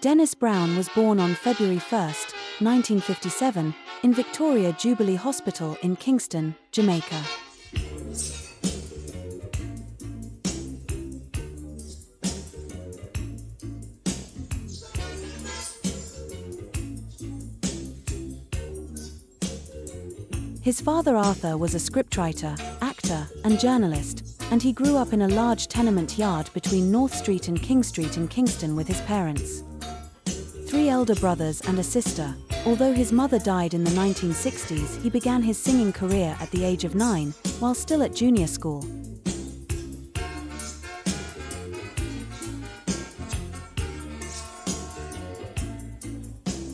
Dennis Brown was born on February 1, 1957, in Victoria Jubilee Hospital in Kingston, Jamaica. His father Arthur was a scriptwriter, actor, and journalist, and he grew up in a large tenement yard between North Street and King Street in Kingston with his parents. 3 elder brothers and a sister. Although his mother died in the 1960s, he began his singing career at the age of 9, while still at junior school.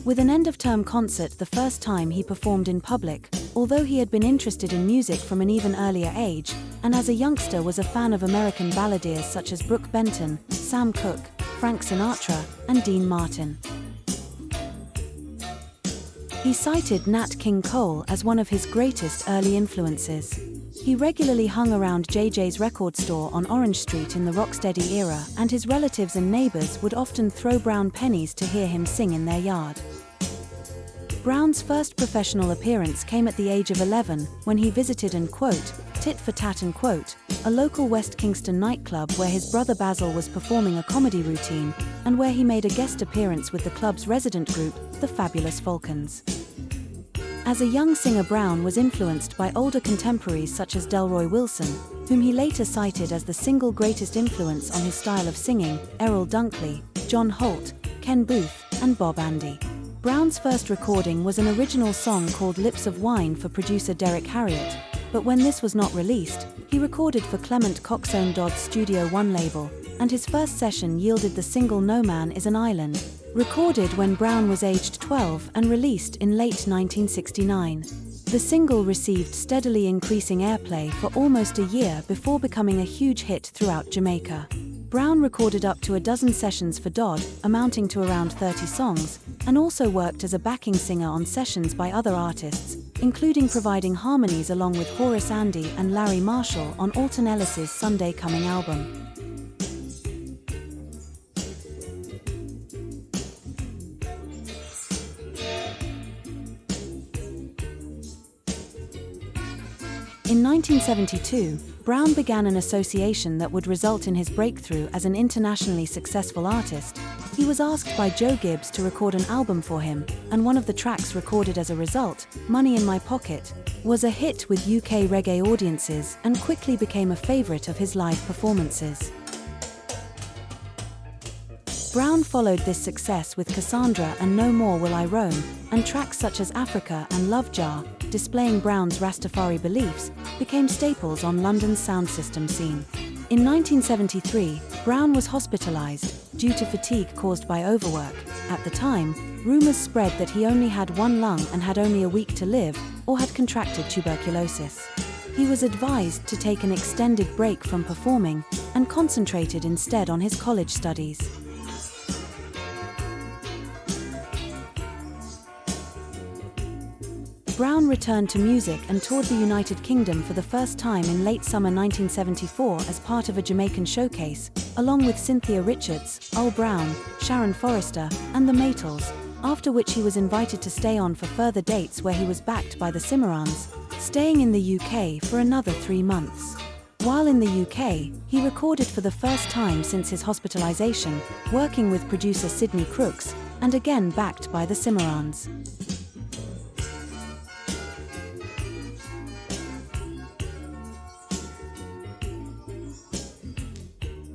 With an end-of-term concert the first time he performed in public, although he had been interested in music from an even earlier age, and as a youngster was a fan of American balladeers such as Brook Benton, Sam Cooke, Frank Sinatra, and Dean Martin. He cited Nat King Cole as one of his greatest early influences. He regularly hung around JJ's record store on Orange Street in the rocksteady era, and his relatives and neighbors would often throw Brown pennies to hear him sing in their yard. Brown's first professional appearance came at the age of 11, when he visited and quote, tit for tat and quote, a local West Kingston nightclub where his brother Basil was performing a comedy routine, and where he made a guest appearance with the club's resident group, the Fabulous Falcons. As a young singer, Brown was influenced by older contemporaries such as Delroy Wilson, whom he later cited as the single greatest influence on his style of singing, Errol Dunkley, John Holt, Ken Booth, and Bob Andy. Brown's first recording was an original song called Lips of Wine for producer Derek Harriott, but when this was not released, he recorded for Clement Coxone Dodd's Studio One label, and his first session yielded the single No Man is an Island, recorded when Brown was aged 12 and released in late 1969. The single received steadily increasing airplay for almost a year before becoming a huge hit throughout Jamaica. Brown recorded up to a dozen sessions for Dodd, amounting to around 30 songs, and also worked as a backing singer on sessions by other artists, including providing harmonies along with Horace Andy and Larry Marshall on Alton Ellis's Sunday Coming album. In 1972, Brown began an association that would result in his breakthrough as an internationally successful artist. He was asked by Joe Gibbs to record an album for him, and one of the tracks recorded as a result, Money in My Pocket, was a hit with UK reggae audiences and quickly became a favourite of his live performances. Brown followed this success with Cassandra and No More Will I Roam, and tracks such as Africa and Love Jar, displaying Brown's Rastafari beliefs, became staples on London's sound system scene. In 1973, Brown was hospitalised due to fatigue caused by overwork. At the time, rumours spread that he only had one lung and had only a week to live, or had contracted tuberculosis. He was advised to take an extended break from performing and concentrated instead on his college studies. Brown returned to music and toured the United Kingdom for the first time in late summer 1974 as part of a Jamaican showcase, along with Cynthia Richards, Earl Brown, Sharon Forrester, and the Maytals, after which he was invited to stay on for further dates where he was backed by the Cimarrons, staying in the UK for another 3 months. While in the UK, he recorded for the first time since his hospitalisation, working with producer Sidney Crooks, and again backed by the Cimarrons.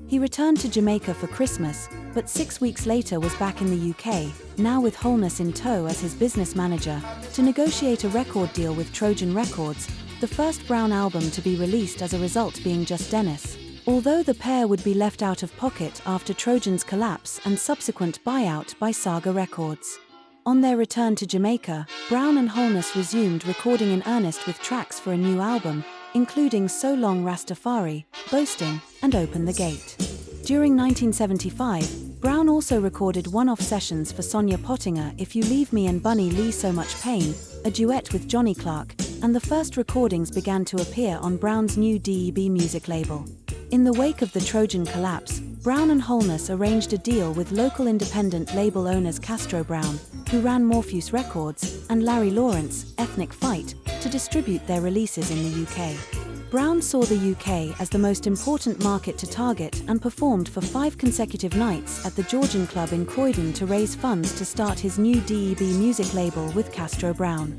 He returned to Jamaica for Christmas, but 6 weeks later was back in the UK, now with Holness in tow as his business manager, to negotiate a record deal with Trojan Records, the first Brown album to be released as a result being Just Dennis. Although the pair would be left out of pocket after Trojan's collapse and subsequent buyout by Saga Records. On their return to Jamaica, Brown and Holness resumed recording in earnest with tracks for a new album, including So Long Rastafari, Boasting, and Open the Gate. During 1975, Brown also recorded one-off sessions for Sonia Pottinger, If You Leave Me and Bunny Lee So Much Pain, a duet with Johnny Clark, and the first recordings began to appear on Brown's new DEB music label. In the wake of the Trojan collapse, Brown and Holness arranged a deal with local independent label owners Castro Brown, who ran Morpheus Records, and Larry Lawrence, Ethnic Fight, to distribute their releases in the UK. Brown saw the UK as the most important market to target and performed for 5 consecutive nights at the Georgian Club in Croydon to raise funds to start his new DEB music label with Castro Brown.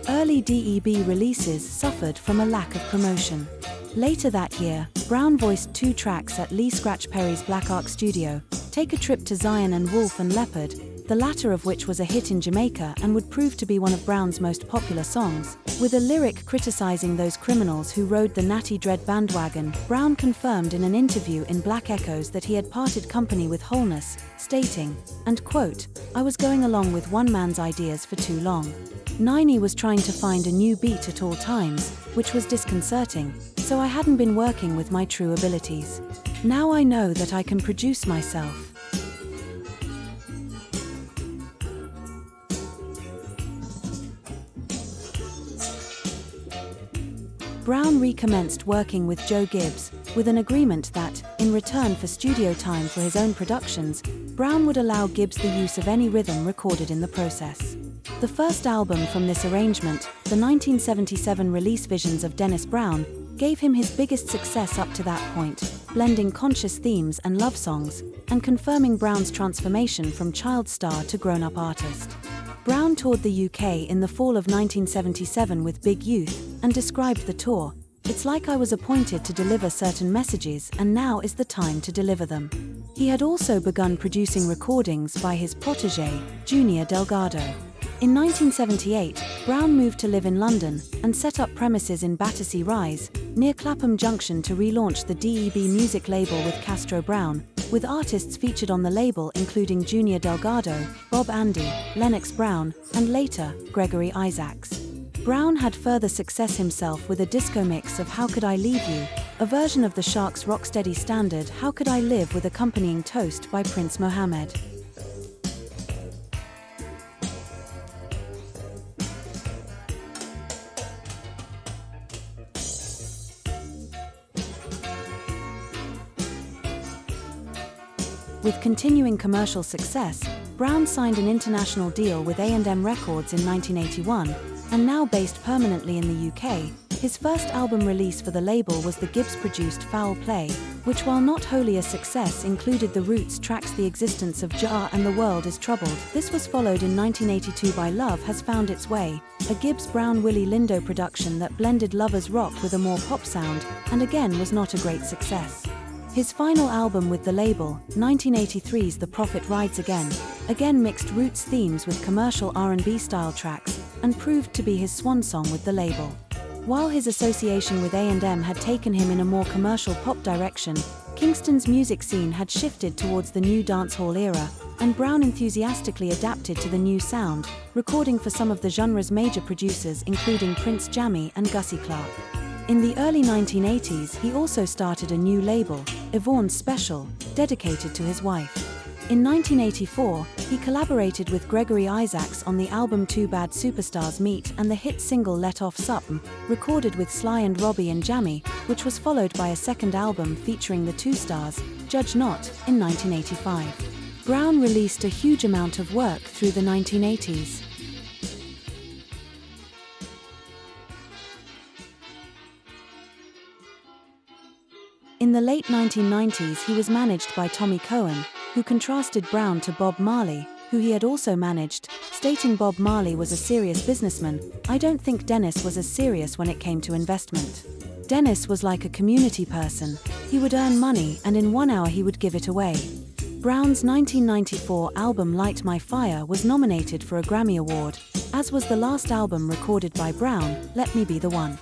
Early DEB releases suffered from a lack of promotion. Later that year, Brown voiced 2 tracks at Lee Scratch Perry's Black Ark studio, Take a Trip to Zion and Wolf and Leopard, the latter of which was a hit in Jamaica and would prove to be one of Brown's most popular songs. With a lyric criticizing those criminals who rode the Natty Dread bandwagon, Brown confirmed in an interview in Black Echoes that he had parted company with Holness, stating, and quote, "I was going along with one man's ideas for too long. Niney was trying to find a new beat at all times, which was disconcerting, so I hadn't been working with my true abilities. Now I know that I can produce myself." Brown recommenced working with Joe Gibbs, with an agreement that, in return for studio time for his own productions, Brown would allow Gibbs the use of any rhythm recorded in the process. The first album from this arrangement, the 1977 release Visions of Dennis Brown, gave him his biggest success up to that point, blending conscious themes and love songs, and confirming Brown's transformation from child star to grown-up artist. Brown toured the UK in the fall of 1977 with Big Youth, and described the tour, "It's like I was appointed to deliver certain messages and now is the time to deliver them." He had also begun producing recordings by his protégé, Junior Delgado. In 1978, Brown moved to live in London and set up premises in Battersea Rise, near Clapham Junction to relaunch the DEB music label with Castro Brown, with artists featured on the label including Junior Delgado, Bob Andy, Lennox Brown, and later, Gregory Isaacs. Brown had further success himself with a disco mix of How Could I Leave You, a version of the Sharks' rocksteady standard How Could I Live with accompanying Toast by Prince Mohammed. With continuing commercial success, Brown signed an international deal with A&M Records in 1981, and now based permanently in the UK, his first album release for the label was the Gibbs-produced Foul Play, which while not wholly a success included the Roots tracks The Existence of Jah and The World is Troubled. This was followed in 1982 by Love Has Found Its Way, a Gibbs-Brown-Willie Lindo production that blended lovers rock with a more pop sound, and again was not a great success. His final album with the label, 1983's The Prophet Rides again mixed Roots themes with commercial R&B style tracks, and proved to be his swan song with the label. While his association with A&M had taken him in a more commercial pop direction, Kingston's music scene had shifted towards the new dancehall era, and Brown enthusiastically adapted to the new sound, recording for some of the genre's major producers including Prince Jammy and Gussie Clarke. In the early 1980s, he also started a new label, Yvonne's Special, dedicated to his wife. In 1984, he collaborated with Gregory Isaacs on the album Too Bad Superstars Meet and the hit single Let Off Suppen, recorded with Sly and Robbie and Jammy, which was followed by a second album featuring the two stars, Judge Not, in 1985. Brown released a huge amount of work through the 1980s. In the late 1990s, he was managed by Tommy Cohen, who contrasted Brown to Bob Marley, who he had also managed, stating Bob Marley was a serious businessman. "I don't think Dennis was as serious when it came to investment. Dennis was like a community person. He would earn money and in 1 hour he would give it away." Brown's 1994 album Light My Fire was nominated for a Grammy Award, as was the last album recorded by Brown, Let Me Be the One.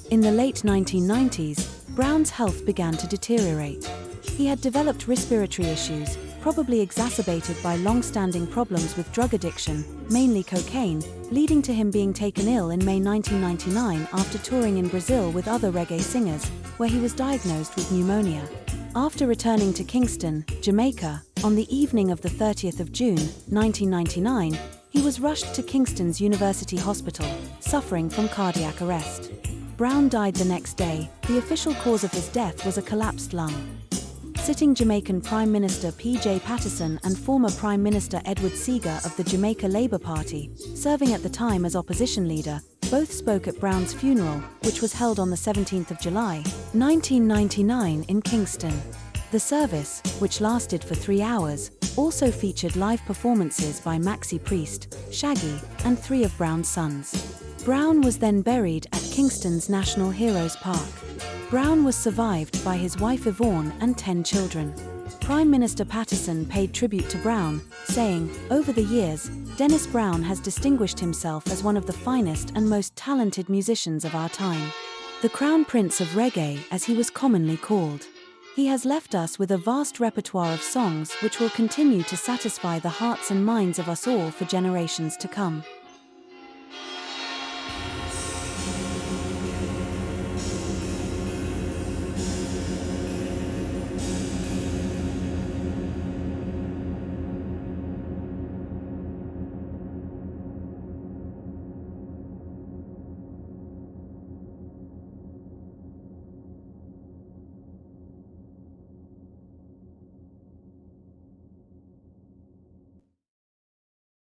In the late 1990s, Brown's health began to deteriorate. He had developed respiratory issues, probably exacerbated by long-standing problems with drug addiction, mainly cocaine, leading to him being taken ill in May 1999 after touring in Brazil with other reggae singers, where he was diagnosed with pneumonia. After returning to Kingston, Jamaica, On the evening of the 30th of June, 1999, he was rushed to Kingston's University Hospital, suffering from cardiac arrest. Brown died the next day. The official cause of his death was a collapsed lung. Sitting Jamaican Prime Minister P.J. Patterson and former Prime Minister Edward Seager of the Jamaica Labour Party, serving at the time as opposition leader, both spoke at Brown's funeral, which was held on the 17th of July, 1999 in Kingston. The service, which lasted for 3 hours, also featured live performances by Maxi Priest, Shaggy, and 3 of Brown's sons. Brown was then buried at Kingston's National Heroes Park. Brown was survived by his wife Yvonne and 10 children. Prime Minister Patterson paid tribute to Brown, saying, "Over the years, Dennis Brown has distinguished himself as one of the finest and most talented musicians of our time. The Crown Prince of Reggae, as he was commonly called. He has left us with a vast repertoire of songs which will continue to satisfy the hearts and minds of us all for generations to come."